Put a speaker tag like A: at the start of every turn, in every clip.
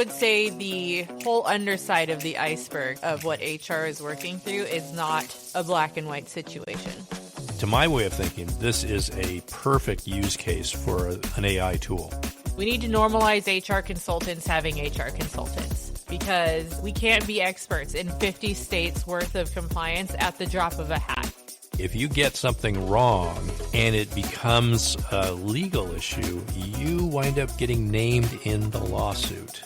A: would say the whole underside of the iceberg of what HR is working through is not a black and white situation.
B: To my way of thinking, this is a perfect use case for an AI tool.
A: We need to normalize HR consultants having HR consultants because we can't be experts in 50 states worth of compliance at the drop of a hat.
B: If you get something wrong and it becomes a legal issue, you wind up getting named in the lawsuit.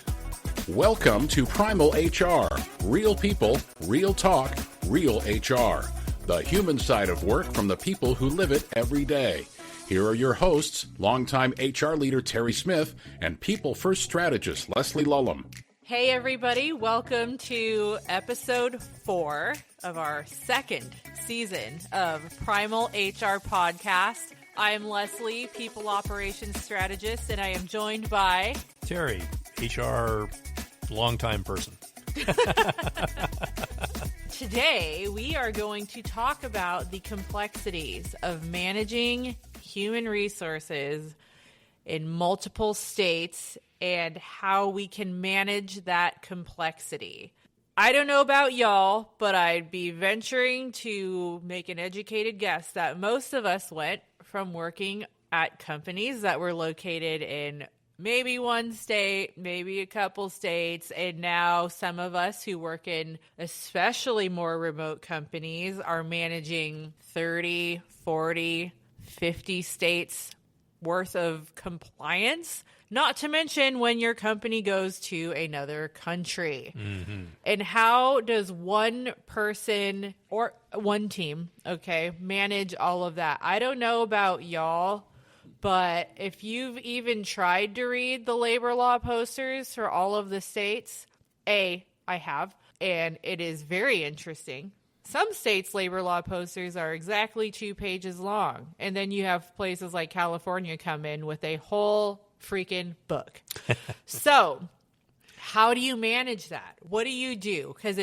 C: Welcome to Primal HR. Real people, real talk, real HR. The human side of work from the people who live it every day. Here are your hosts, longtime HR leader Terry Smith and People First strategist Leslie Lulham.
A: Hey everybody, welcome to episode 4 of our second season of Primal HR podcast. I'm Leslie, People Operations Strategist, and I am joined by...
B: Terry, HR longtime person.
A: Today, we are going to talk about the complexities of managing human resources in multiple states and how we can manage that complexity. I don't know about y'all, but I'd be venturing to make an educated guess that most of us went from working at companies that were located in maybe one state, maybe a couple states, and now some of us who work in especially more remote companies are managing 30, 40, 50 states worth of compliance, not to mention when your company goes to another country. Mm-hmm. And how does one person or one team, manage all of that? I don't know about y'all, but if you've even tried to read the labor law posters for all of the states, I have, and it is very interesting. Some states' labor law posters are exactly 2 pages long, and then you have places like California come in with a whole freaking book. So how do you manage that? What do you do? Because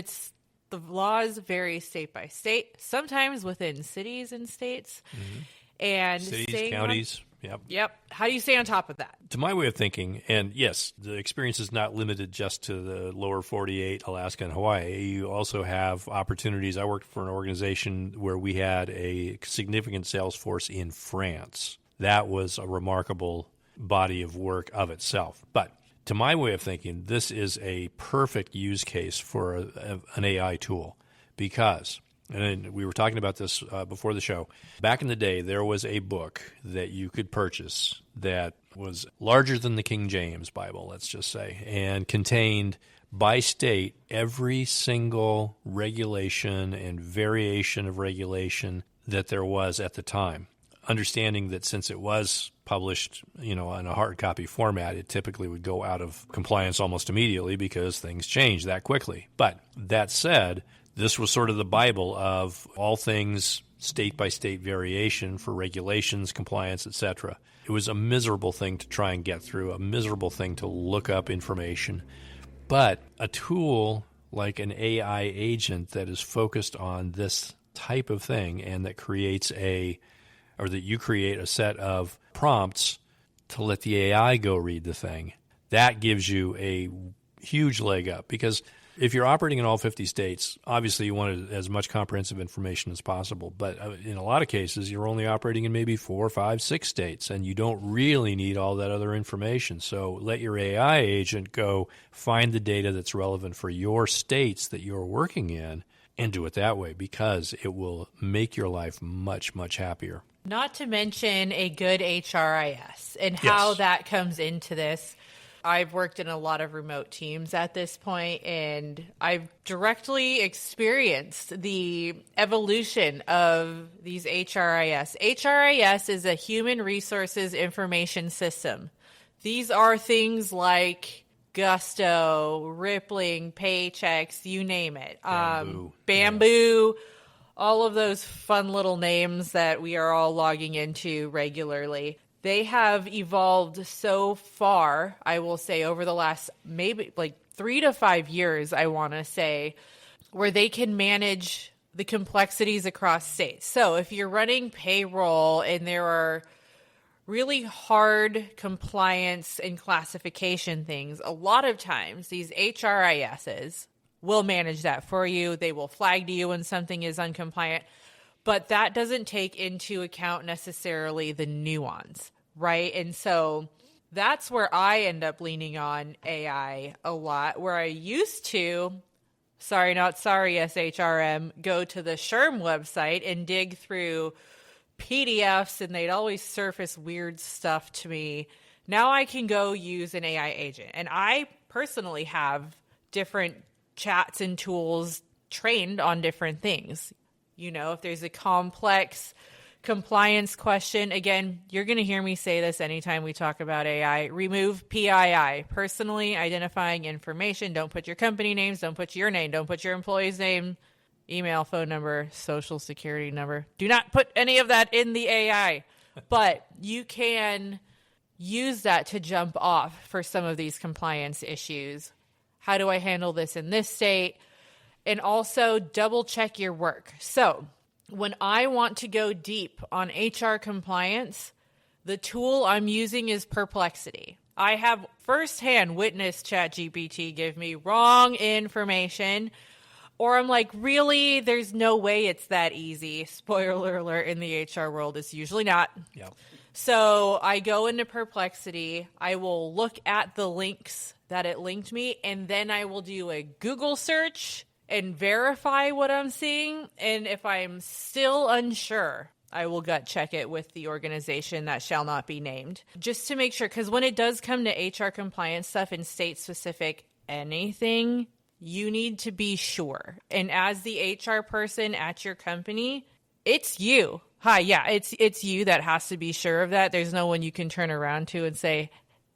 A: the laws vary state by state, sometimes within cities and states. Mm-hmm. And
B: cities, counties.
A: Yep. How do you stay on top of that?
B: To my way of thinking, and yes, the experience is not limited just to the lower 48, Alaska and Hawaii. You also have opportunities. I worked for an organization where we had a significant sales force in France. That was a remarkable body of work of itself. But to my way of thinking, this is a perfect use case for an AI tool because... And we were talking about this before the show. Back in the day, there was a book that you could purchase that was larger than the King James Bible, let's just say, and contained by state every single regulation and variation of regulation that there was at the time. Understanding that since it was published, in a hard copy format, it typically would go out of compliance almost immediately because things change that quickly. But that said, this was sort of the Bible of all things state-by-state variation for regulations, compliance, etc. It was a miserable thing to try and get through, a miserable thing to look up information. But a tool like an AI agent that is focused on this type of thing and that that you create a set of prompts to let the AI go read the thing, that gives you a huge leg up because if you're operating in all 50 states, obviously you want as much comprehensive information as possible. But in a lot of cases, you're only operating in maybe 4, 5, 6 states, and you don't really need all that other information. So let your AI agent go find the data that's relevant for your states that you're working in and do it that way because it will make your life much, much happier.
A: Not to mention a good HRIS and how that comes into this. I've worked in a lot of remote teams at this point, and I've directly experienced the evolution of these HRIS. HRIS is a human resources information system. These are things like Gusto, Rippling, Paychex, you name it. Bamboo, all of those fun little names that we are all logging into regularly. They have evolved so far, I will say, over the last maybe 3 to 5 years, I want to say, where they can manage the complexities across states. So if you're running payroll and there are really hard compliance and classification things, a lot of times these HRISs will manage that for you. They will flag to you when something is uncompliant, but that doesn't take into account necessarily the nuance, right? And so that's where I end up leaning on AI a lot, where I used to, sorry, not sorry, SHRM, go to the SHRM website and dig through PDFs, and they'd always surface weird stuff to me. Now I can go use an AI agent. And I personally have different chats and tools trained on different things. You know, if there's a complex compliance question, again, you're going to hear me say this anytime we talk about AI, remove PII, personally identifying information. Don't put your company names, don't put your name, don't put your employee's name, email, phone number, social security number. Do not put any of that in the AI. But you can use that to jump off for some of these compliance issues. How do I handle this in this state? And also double check your work. So when I want to go deep on HR compliance, the tool I'm using is Perplexity. I have firsthand witnessed ChatGPT give me wrong information, or I'm like, really? There's no way it's that easy. Spoiler alert, in the HR world, it's usually not.
B: Yeah.
A: So I go into Perplexity. I will look at the links that it linked me, and then I will do a Google search and verify what I'm seeing. And if I'm still unsure, I will gut check it with the organization that shall not be named, just to make sure. Because when it does come to HR compliance stuff and state-specific anything, you need to be sure. And as the HR person at your company, it's you. Hi, yeah, it's you that has to be sure of that. There's no one you can turn around to and say,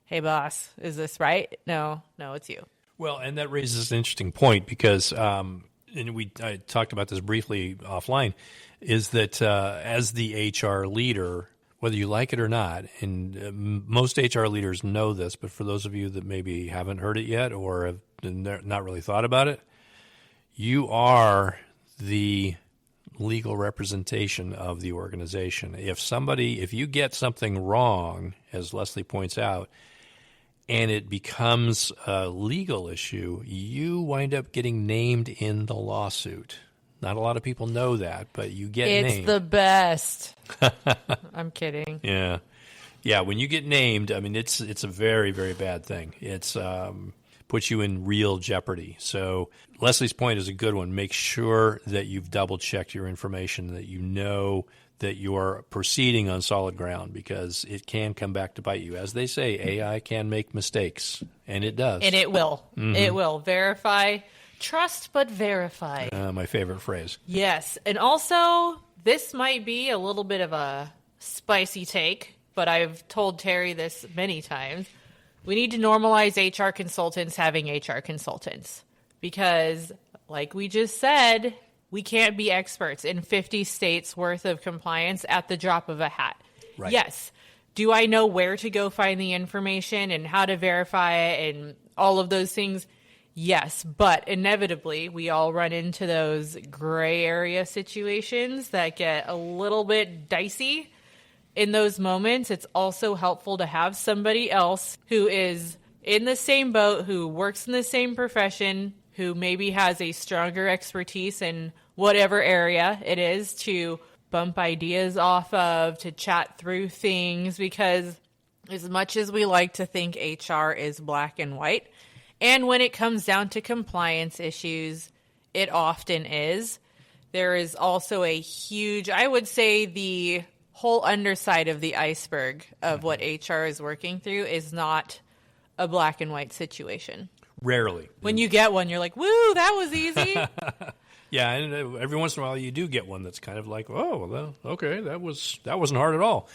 A: hey, boss, is this right? No, it's you.
B: Well, and that raises an interesting point because, and I talked about this briefly offline, is that as the HR leader, whether you like it or not, and most HR leaders know this, but for those of you that maybe haven't heard it yet or have not really thought about it, you are the legal representation of the organization. If you get something wrong, as Leslie points out, and it becomes a legal issue, you wind up getting named in the lawsuit. Not a lot of people know that, but you get named.
A: It's the best. I'm kidding.
B: Yeah. Yeah, when you get named, I mean, it's a very, very bad thing. It's puts you in real jeopardy. So Leslie's point is a good one. Make sure that you've double-checked your information, that you know that you are proceeding on solid ground, because it can come back to bite you. As they say, AI can make mistakes, and it does.
A: And it will. Mm-hmm. It will. Verify. Trust, but verify.
B: My favorite phrase.
A: Yes. And also, this might be a little bit of a spicy take, but I've told Terry this many times. We need to normalize HR consultants having HR consultants, because, like we just said, we can't be experts in 50 states worth of compliance at the drop of a hat.
B: Right.
A: Yes. Do I know where to go find the information and how to verify it and all of those things? Yes. But inevitably, we all run into those gray area situations that get a little bit dicey. In those moments, it's also helpful to have somebody else who is in the same boat, who works in the same profession, who maybe has a stronger expertise in whatever area it is, to bump ideas off of, to chat through things, because as much as we like to think HR is black and white, and when it comes down to compliance issues, it often is, there is also a huge, I would say the whole underside of the iceberg of what HR is working through is not a black and white situation.
B: Rarely.
A: When you get one, you're like, woo, that was easy.
B: Yeah, and every once in a while you do get one that's kind of like, oh, well, okay, that wasn't hard at all.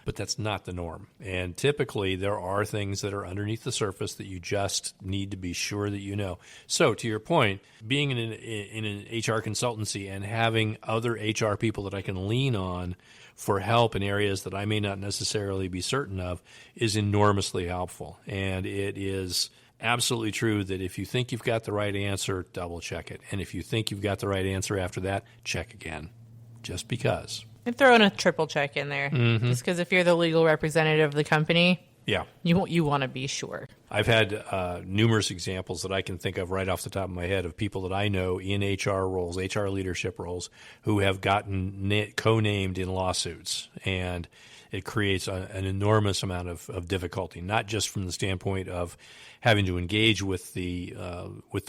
B: But that's not the norm. And typically there are things that are underneath the surface that you just need to be sure that you know. So to your point, being in an HR consultancy and having other HR people that I can lean on for help in areas that I may not necessarily be certain of is enormously helpful. And it is absolutely true that if you think you've got the right answer, double check it. And if you think you've got the right answer after that, check again. Just because.
A: And throw in a triple check in there. Just because if you're the legal representative of the company,
B: Yeah.
A: you want to be sure.
B: I've had numerous examples that I can think of right off the top of my head of people that I know in HR roles, HR leadership roles, who have gotten co-named in lawsuits. And it creates an enormous amount of difficulty, not just from the standpoint of having to engage with the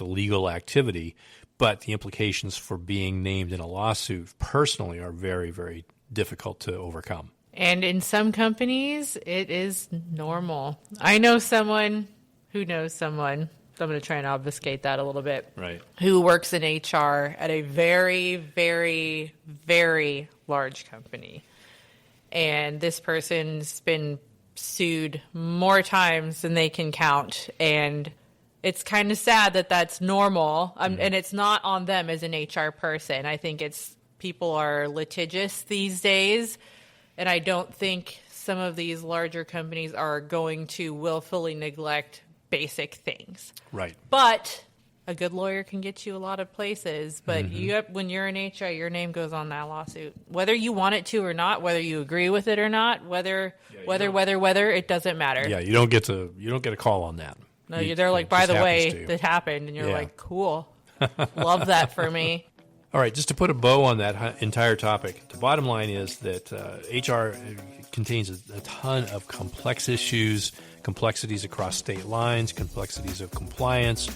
B: legal activity, but the implications for being named in a lawsuit personally are very, very difficult to overcome.
A: And in some companies, it is normal. I know someone who knows someone, so I'm going to try and obfuscate that a little bit,
B: Right.
A: who works in HR at a very, very, very large company. And this person's been sued more times than they can count. And it's kind of sad that that's normal. And it's not on them as an HR person. I think it's people are litigious these days. And I don't think some of these larger companies are going to willfully neglect basic things.
B: Right.
A: But a good lawyer can get you a lot of places. But when you're in HR, your name goes on that lawsuit. Whether you want it to or not, whether you agree with it or not, whether it doesn't matter.
B: Yeah, you don't get a call on that.
A: No, they're like, by the way, that happened. And you're like, cool. Love that for me.
B: All right, just to put a bow on that entire topic, the bottom line is that HR contains a ton of complex issues, complexities across state lines, complexities of compliance,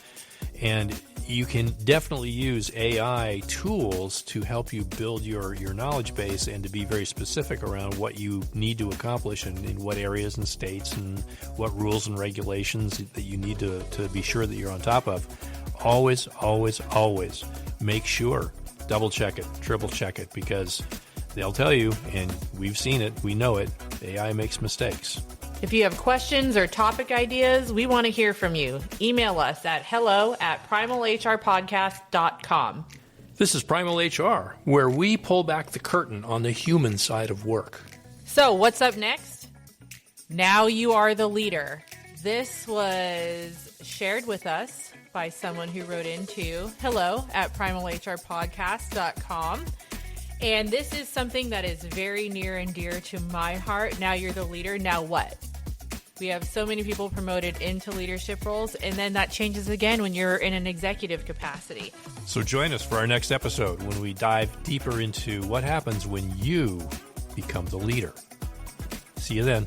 B: and you can definitely use AI tools to help you build your knowledge base and to be very specific around what you need to accomplish and in what areas and states and what rules and regulations that you need to be sure that you're on top of. Always, always, always make sure. Double check it, triple check it, because they'll tell you, and we've seen it, we know it, AI makes mistakes.
A: If you have questions or topic ideas, we want to hear from you. Email us at hello@primalhrpodcast.com.
B: This is Primal HR, where we pull back the curtain on the human side of work.
A: So what's up next? Now you are the leader. This was shared with us by someone who wrote into hello@primalhrpodcast.com. And this is something that is very near and dear to my heart. Now you're the leader. Now what? We have so many people promoted into leadership roles, and then that changes again when you're in an executive capacity.
B: So join us for our next episode when we dive deeper into what happens when you become the leader. See you then.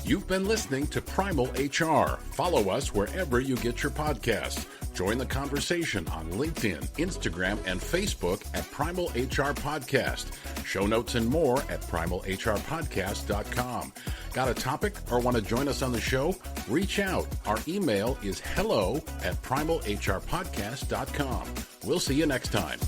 C: You've been listening to Primal HR. Follow us wherever you get your podcasts. Join the conversation on LinkedIn, Instagram, and Facebook at Primal HR Podcast. Show notes and more at primalhrpodcast.com. Got a topic or want to join us on the show? Reach out. Our email is hello@primalhrpodcast.com. We'll see you next time.